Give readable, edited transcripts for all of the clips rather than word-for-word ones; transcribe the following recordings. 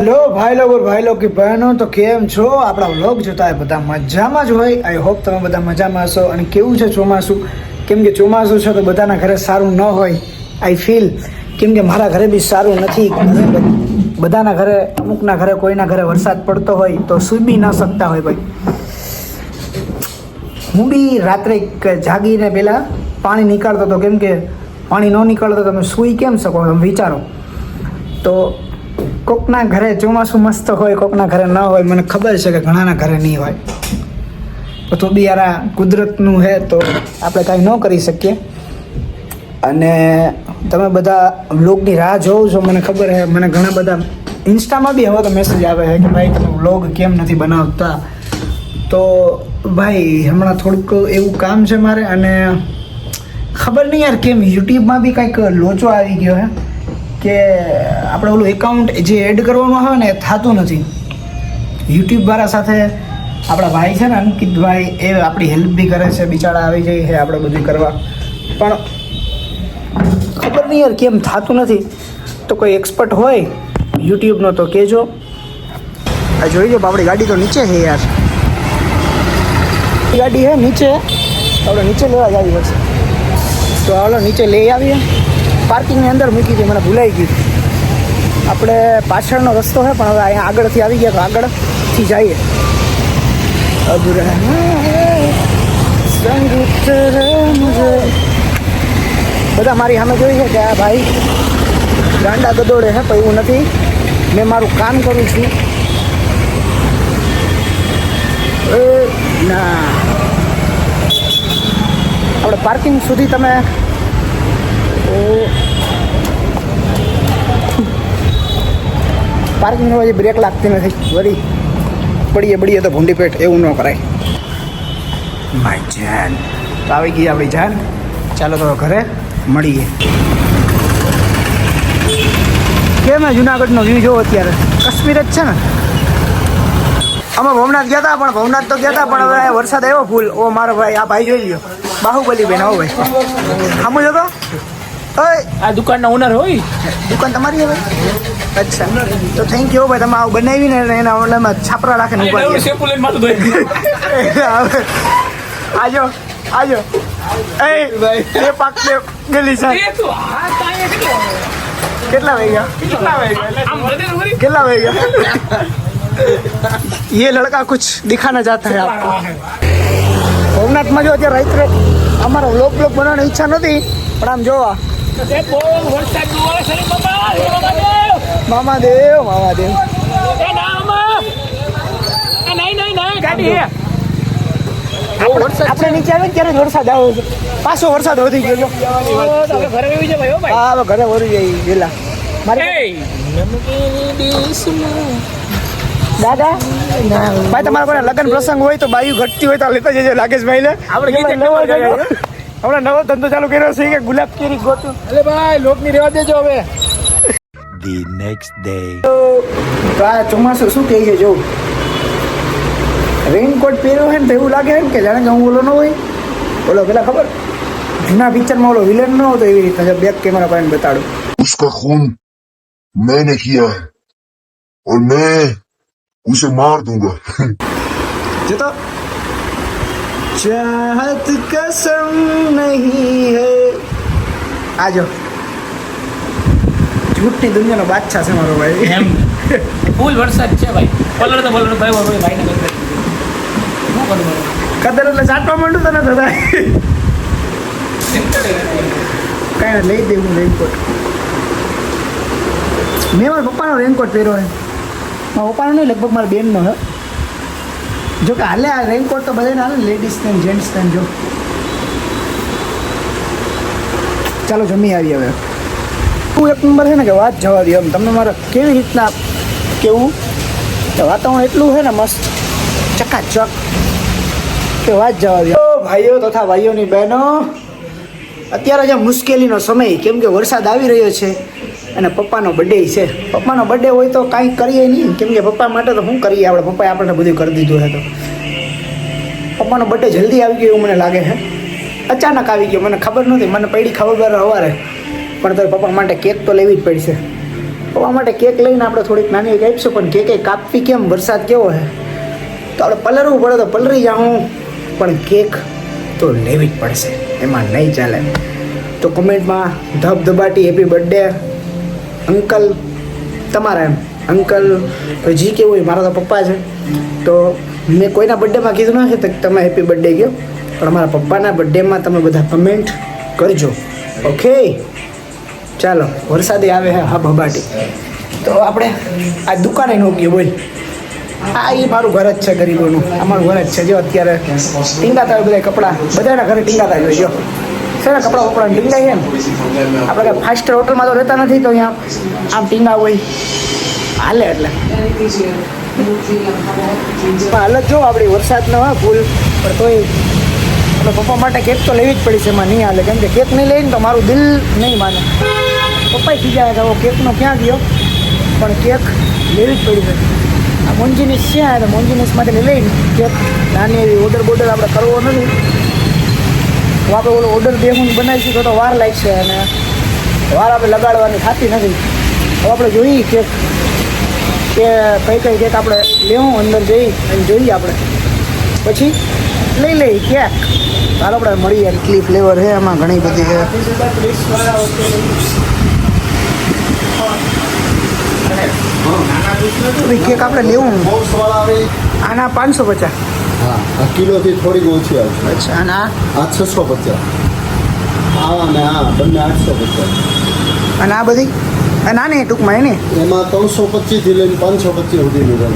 Hello ભાઈ લોકો કે બહેનો તો કેમ છો? આપણા વ્લોગ જોતા હોય બધા મજામાં જ હોય. આઈ હોપ તમે બધા મજામાં હશો. અને કેવું છે ચોમાસું? કેમ કે ચોમાસું છે તો બધાના ઘરે સારું ન હોય આઈ ફીલ. કેમ કે મારા ઘરે બી સારું નથી. બધાના ઘરે, અમુકના ઘરે, કોઈના ઘરે વરસાદ પડતો હોય તો સૂઈ બી ન શકતા હોય ભાઈ. હું બી રાત્રે જાગીને પહેલાં પાણી નીકાળતો હતો. કેમ કે પાણી ન નીકાળતો તમે સૂઈ કેમ શકો? તમે વિચારો. તો કોકના ઘરે ચોમાસું મસ્ત હોય, કોકના ઘરે ન હોય. મને ખબર છે કે ઘણાના ઘરે નહીં હોય. તો બી યાર આ કુદરતનું છે તો આપણે કાંઈ ન કરી શકીએ. અને તમે બધા વ્લોગની રાહ જોવો છો, મને ખબર છે. મને ઘણા બધા ઇન્સ્ટામાં બી હવે તો મેસેજ આવે છે કે ભાઈ તમે વ્લોગ કેમ નથી બનાવતા. તો ભાઈ હમણાં થોડુંક એવું કામ છે મારે. અને ખબર નહીં યાર કેમ યુટ્યુબમાં બી કંઈક લોચો આવી ગયો હે કે આપણે ઓલું એકાઉન્ટ જે એડ કરવાનું આવે ને એ થતું નથી. યુટ્યુબવાળા સાથે આપણા ભાઈ છે ને અંકિતભાઈ, એ આપણી હેલ્પ બી કરે છે. બિચારા આવી જાય છે આપણે બધું કરવા, પણ ખબર નહીં યાર કેમ થતું નથી. તો કોઈ એક્સપર્ટ હોય યુટ્યુબનો તો કહેજો. આ જોઈ લો આપણી ગાડી તો નીચે છે યાર. ગાડી છે નીચે, આપણે નીચે લેવા જ આવી પડશે. તો હાલો નીચે લઈ આવીએ. પાર્કિંગની અંદર મૂકી હતી, મને ભૂલાઈ ગયું. આપણે પાછળનો રસ્તો છે પણ હવે અહીંયા આગળથી આવી ગયા તો આગળથી જઈએ. બધા મારી સામે જોઈ છે કે આ ભાઈ ગાંડા ગદોડે છે, પણ એવું નથી. મેં મારું કામ કરું છું. ના, આપણે પાર્કિંગ સુધી તમે પાર્કિંગમાં હજી બ્રેક લાગતી નથી. વળી પડીએ તો ભૂંડી પેટ, એવું ન કરાય. માય જાન તો આવી ગઈ આપણી જાન. ચાલો તો ઘરે મળીએ. કેમ જુનાગઢનો વ્યૂ જોવો અત્યારે? કાશ્મીર જ છે ને. અમે ભવનાથ ગયા હતા, પણ ભવનાથ તો ગયા હતા પણ હવે વરસાદ આવ્યો ફૂલ. ઓ મારો ભાઈ, આ ભાઈ જોઈ લ્યો, બાહુબલી બેન. આવો ભાઈ, સામું જતો. આ દુકાનના ઓનર હોય. દુકાન તમારી હવે? અચ્છા, તો થેન્ક યુ ભાઈ. તમે આવું બનાવીને એના ઓલામાં છાપરા રાખીને ઉભા આજો આજો. એ પાક ગલી છે. કેટલા વાગ્યા? ये लड़का कुछ दिखाना चाहता है आपको. ભવનાથમાં જો અત્યારે રાત્રે અમારો વ્લોગ બનાવવાની ઈચ્છા નથી, પણ આમ જોવા મામાદેવ આપણે નીચે આવે ત્યારે વરસાદ આવ્યો છે. પાછો વરસાદ વધી ગયો. હા, ઘરે વળી જાય પેલા દાદા. ભાઈ તમારા કોઈ લગ્ન પ્રસંગ હોય તો બાયુ ઘટતી હોય તો લેતા જજો લાગેશભાઈ ને. હમણાં નવો ધંધો ચાલુ કર્યો છે કે ગુલાબ કેરી ગોતું. અરે ભાઈ લોકની રેવા દેજો હવે. The next day. તો આ ચોમાસું શું કહે છે જો, રેઇનકોટ પહેર્યો હોય ને તો એવું લાગે ને કે જાણે કે હું ઓલો ન હોય. ઓલો પેલા ખબર જૂના પિક્ચરમાં ઓલો વિલન ન હતો એવી રીતે બેક કેમેરા પાડીને બતાડું. उसका खून मैंने किया है और मैं उसे मार दूंगा. जो तो चाहत कसम नहीं है. आजो झूठની દુનિયાનો બાદશાહ છે મારો ભાઈ. એમ ફૂલ વરસાદ છે ભાઈ. પલળ તો ભાઈ ભાઈને કદર શું કરું કદર એટલે ચાટવા માંડું તને થતા. કાંઈ લઈ દેવું રેનકોટ. મેં મારા પપ્પાનો રેનકોટ પહેર્યો છે. મારા પપ્પાનો નહીં, લગભગ મારા બેનનો હે. જો કે હાલે આ રેનકોટ તો બધાને હાલે, લેડીઝને જેન્ટ્સને. જો ચાલો જમી આવી હવે. એક નંબર છે ને કે વાત જવા દે. એમ તમને મારે કેવી રીતના કેવું કે વાતાવરણ એટલું છે ને મસ્ત ચકાચક કે વાત જવા દે. ભાઈઓ તથા ભાઈઓની બહેનો, અત્યારે જે મુશ્કેલીનો સમય, કેમ કે વરસાદ આવી રહ્યો છે અને પપ્પાનો બર્થડે છે. પપ્પાનો બર્થડે હોય તો કાંઈ કરીએ નહીં, કેમ કે પપ્પા માટે તો શું કરીએ આપણે? પપ્પાએ આપણને બધું કરી દીધું છે. તો પપ્પાનો બર્થડે જલ્દી આવી ગયો એવું મને લાગે છે. અચાનક આવી ગયો, મને ખબર નહોતી. મને પડી ખબર સવારે, પણ તો પપ્પા માટે કેક તો લેવી જ પડશે. પપ્પા માટે કેક લઈને આપણે થોડીક નાની એવી આપીશું, પણ કેક કાપવી કેમ? વરસાદ કેવો છે તો આપણે પલરવું પડે તો પલરી જાઉં, પણ કેક તો લેવી જ પડશે, એમાં નહીં ચાલે. તો કમેન્ટમાં ધબધબાટી હેપી બર્થડે અંકલ તમારા, એમ અંકલ જી કેવું હોય, મારા તો પપ્પા છે. તો મેં કોઈના બર્થડેમાં કીધું નથી તો તમે હેપી બર્થડે કહો, પણ અમારા પપ્પાના બર્થડેમાં તમે બધા કમેન્ટ કરજો. ઓકે ચાલો, વરસાદે આવે છે હા ભબાટી. તો આપણે આ દુકાને નોકીએ બોલ. આ એ મારું ઘર જ છે ગરીબોનું, અમારું ઘર જ છે. જો અત્યારે ટીંગાતા હોય બધા કપડાં, બધાના ઘરે ટીંગાતા હોય. જો છે ને કપડાં વપડા ટીંગાય છે ને. આપણે કાંઈ ફાઇવ સ્ટાર હોટલમાં તો રહેતા નથી, તો અહીંયા આમ ટીંગા હોય હાલે. એટલે હાલત જો આપણી વરસાદ ન હોય ફૂલ, પણ તોય આપણે પપ્પા માટે કેક તો લેવી જ પડી છે. એમાં નહીં હાલે, કેમ કે કેક નહીં લઈને તો મારું દિલ નહીં માને. પપ્પાએ કીધા કે કેકનો ક્યાં ગયો, પણ કેક લેવી જ પડી છે. આ મોન્જીનીસ છે, તો મોન્જીનીસ માટે લઈને કેક નાની એવી ઓર્ડર બોર્ડર આપણે કરવો નથી. તો આપણે ઓલો ઓર્ડર દેવું બનાવીશું તો વાર લાગશે, અને વાર આપણે લગાડવાની થતી નથી. તો આપણે જોઈએ કેક કે કઈ કેક આપણે લેવું, અંદર જઈ અને જોઈએ આપણે, પછી લઈ લઈ કેક. ચાલો આપણે મળીએ. કેટલી ફ્લેવર છે એમાં, ઘણી બધી છે. કેક આપણે લેવું આના 550. હા, આ કિલોથી થોડીક ઓછી આવશે. અચ્છા, અને આ 650. આ અને આ બંને 850. આ બધી નાની ટૂંકમાં એને એમાં 325 થી લઈને 525 સુધીનું રહે.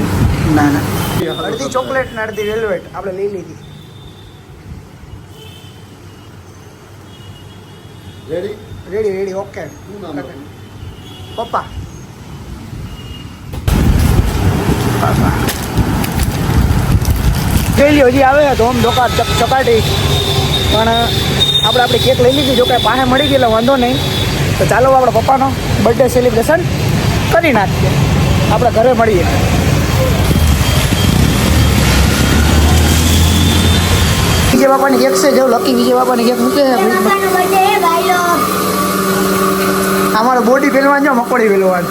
ના ના, અડધી ચોકલેટ ને અડધી વેલ્વેટ આપણે લઈ લીધી. Ready ready ready okay. શું નામ? પપ્પા જોઈ હજી આવે તો આમ ધોકા ચપાટી, પણ આપણે કેક લઈ લીધી. જો કાંઈ પાસે મળી ગયેલો વાંધો નહીં. તો ચાલો આપણે પપ્પાનો બર્થડે સેલિબ્રેશન કરી નાખીએ. આપણે ઘરે મળીએ. વિજય બાપાની કેક છે, જો લકી વિજય બાપાની કેક મૂકે છે. અમારો બોડી પેલવાન, જો મકોડી પેલવાન.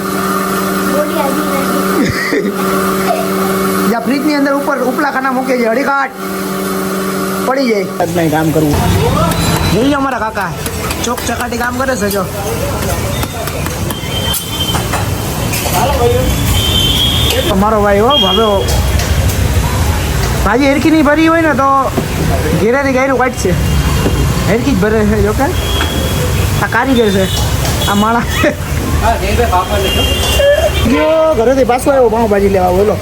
જ્યાં ફ્રીજની અંદર ઉપર ઉપલા ખાના મૂકે છે, અડીકાટ પડી જાય. નહીં કામ કરવું જોઈએ. અમારા કાકા ચોક ચકાટી કામ કરે છે. જો અમારો ભાઈ હો ભાભે ભાજી હેરકી નહીં ભરી હોય ને તો ઘેરાની ગાયનું કાઢશે. હેરકી જ ભરે છે. જો કે આ કારીગર છે આ માણસ. ગયો ઘરેથી પાછો આવ્યો પાઉંભાજી લેવા. બોલો,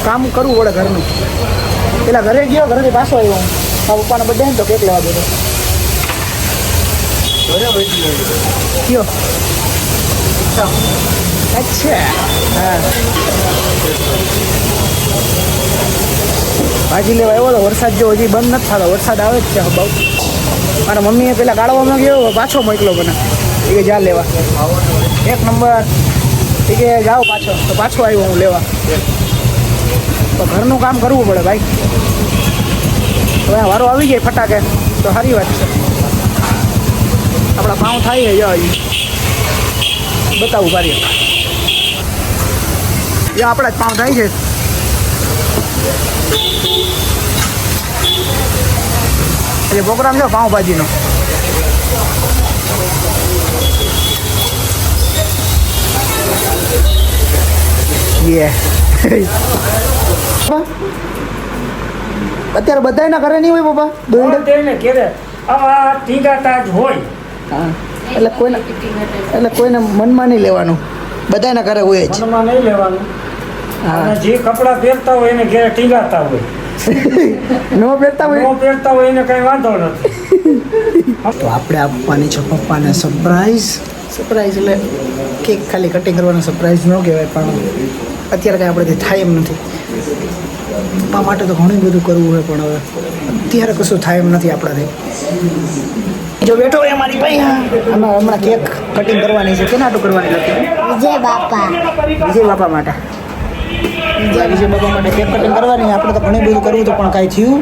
કામ કરવું પડે ઘરનું. પેલા ઘરે ગયો, ઘરેથી પાછો આવ્યો. મારા પપ્પાને બર્થડે ને તો કેક લેવા ગયો. કયો? અચ્છા, હા ભાજી લેવા આવ્યો તો વરસાદ જો હજી બંધ નથી થતો. વરસાદ આવે જ છે બહુ. મારા મમ્મીએ પેલા ગાળવામાં ગયો, પાછો મોકલો મને. એ કે જા લેવા 1 નંબર. એ કે જાઓ પાછો, તો પાછો આવ્યો હું લેવા. તો ઘરનું કામ કરવું પડે ભાઈ. હવે વારો આવી જાય ફટાકે તો સારી વાત છે. આપણા પાઉં થાય છે બતાવું કાર્ય. આપણા જ પાઉં થાય છે. એટલે પ્રોગ્રામ છે પાઉંભાજીનો. અત્યારે બધાના ઘરે નહીં હોય પપ્પા તેને ઘેરે આવા ટીંગાતા જ હોય. હા, એટલે કોઈને મનમાં નહીં લેવાનું. બધાના ઘરે હોય જ. મનમાં નહીં લેવાનું. હા, અને જે કપડાં પહેરતા હોય એને ઘેરે ટીંગાતા હોય. ન પહેરતા હોય ન પહેરતા હોય એને કઈ વાંધો નથી. તો આપણે આપવાની છે પપ્પાને સરપ્રાઈઝ. સરપ્રાઈઝ એટલે કેક ખાલી કટિંગ કરવાનો સરપ્રાઈઝ ન કહેવાય, પણ અત્યારે કાંઈ આપણેથી થાય એમ નથી. પપ્પા માટે તો ઘણું બધું કરવું હોય, પણ હવે અત્યારે કશું થાય એમ નથી આપણાથી. જો બેઠો હોય અમારી ભાઈ, હમણાં કેક કટિંગ કરવાની છે. કેના હાટું કરવાની હતી? વિજય બાપા વિજય બાપા માટે. વિજય બાપા માટે કેક કટિંગ કરવાની. આપણે તો ઘણું બધું કરવું હતું, પણ કાંઈ થયું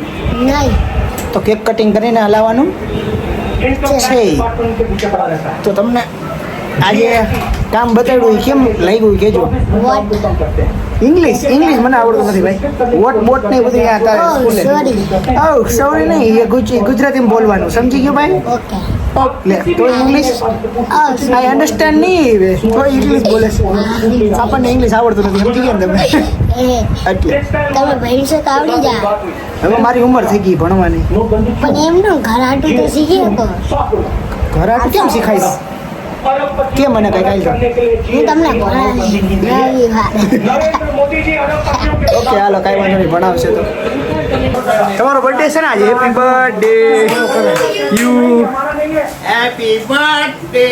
નહીં. તો કેક કટિંગ કરીને હલાવવાનું છે. તો તમને આજે કામ બતાવ્યું એ કેમ લાગ્યું એ કહેજો. ઇંગ્લિશ મને આવડતું નથી ભાઈ. વોટ બોટ ને એ બધું યાર તારે સ્કૂલે. ઓ સોરી નહીં, એ ગુજરાતીમાં બોલવાનું સમજી ગયો ભાઈ. લે તો ઇંગ્લિશ આઈ અન્ડરસ્ટેન્ડ નહીં તો ઇંગ્લિશ બોલે છે. આપણને ઇંગ્લિશ આવડતું નથી સમજી ગયા ને તમે. એટલે તમે ભણશો તો આવડી જાય. હવે મારી ઉંમર થઈ ગઈ ભણવાની. પણ એમનું ઘર આટું તો શીખી શકો. ઘર આટલું કેમ શીખાય કે મને કઈ કાઈ હું તમને ભણાવી ઓકે હાલો કાંઈ વાંધો નહીં ભણાવશે તો. તમારો બર્થડે છે ને આજે? Happy birthday you. Happy birthday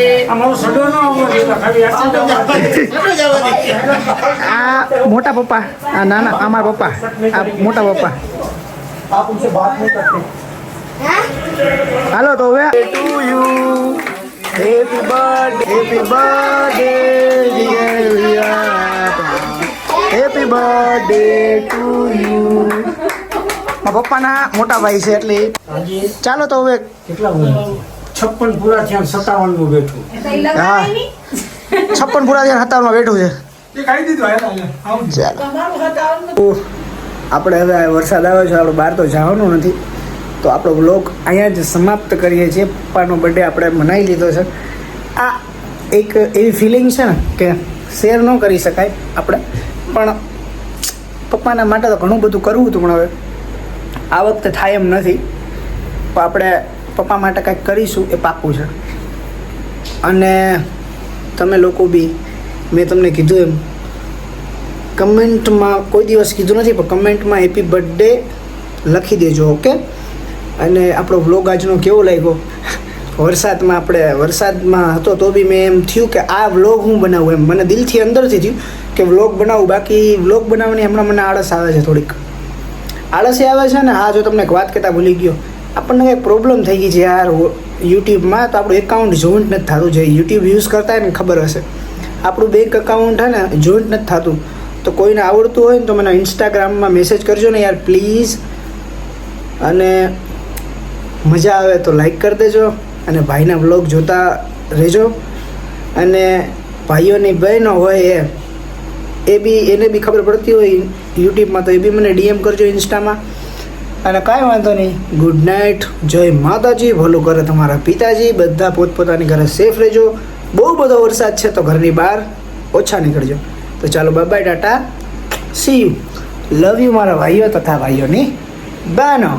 આ મોટા પપ્પા, આ નાના, આ મારા પપ્પા, આ મોટા પપ્પા. હાલો તો હવે to you happy birthday happy birthday to you. મારા પપ્પાના મોટા ભાઈ છે એટલે ચાલો તો હવે 56 પૂરા થયા 57 નું બેઠું. હા 56 પૂરા થયા 57 માં બેઠું છે. ચાલો આપણે હવે વરસાદ આવે છે, આપણે બહાર તો જવાનું નથી તો આપણો બ્લોગ અહીંયા જ સમાપ્ત કરીએ છીએ. પપ્પાનો બર્થડે આપણે મનાવી લીધો છે. આ એક એવી ફિલિંગ છે ને કે શેર ન કરી શકાય આપણે, પણ પપ્પાના માટે તો ઘણું બધું કરવું હતું, પણ હવે આ વખતે થાય એમ નથી. તો આપણે પપ્પા માટે કંઈક કરીશું એ પાક્કું છે. અને તમે લોકો બી મેં તમને કીધું એમ કમેન્ટમાં, કોઈ દિવસ કીધું નથી પણ કમેન્ટમાં હેપી બર્થડે લખી દેજો. ઓકે. અને આપણો વ્લોગ આજનો કેવો લાગ્યો? વરસાદમાં હતો તો બી મેં એમ થયું કે આ વ્લોગ હું બનાવું, એમ મને દિલથી અંદરથી થયું કે વ્લોગ બનાવું. બાકી વ્લોગ બનાવવાની હમણાં મને આળસ આવે છે, થોડીક આળસ આવે છે ને. હા જો તમને એક વાત કહેતા ભૂલી ગયો, આપણને કંઈક પ્રોબ્લેમ થઈ ગઈ છે યાર યુટ્યુબમાં. તો આપણું એકાઉન્ટ જોઈન્ટ નથી થતું. જે યુટ્યુબ યુઝ કરતા હોય ને ખબર હશે, આપણું બેંક એકાઉન્ટ છે ને જોઈન્ટ નથી થતું. તો કોઈને આવડતું હોય ને તો મને ઇન્સ્ટાગ્રામમાં મેસેજ કરજો ને યાર પ્લીઝ. અને મજા આવે તો લાઈક કરી દેજો અને ભાઈના વ્લોગ જોતા રહેજો. અને ભાઈઓની બહેનો હોય એને બી ખબર પડતી હોય યુટ્યુબમાં તો એ બી મને ડીએમ કરજો ઇન્સ્ટામાં. અને કાંઈ વાંધો નહીં. Good night. જય માતાજી. ભલું કરે તમારા પિતાજી. બધા પોતપોતાની ઘરે સેફ રહેજો. બહુ બધો વરસાદ છે તો ઘરની બહાર ઓછા નીકળજો. તો ચાલો by Tata C you. Love you મારા ભાઈઓ તથા ભાઈઓની બહેનો.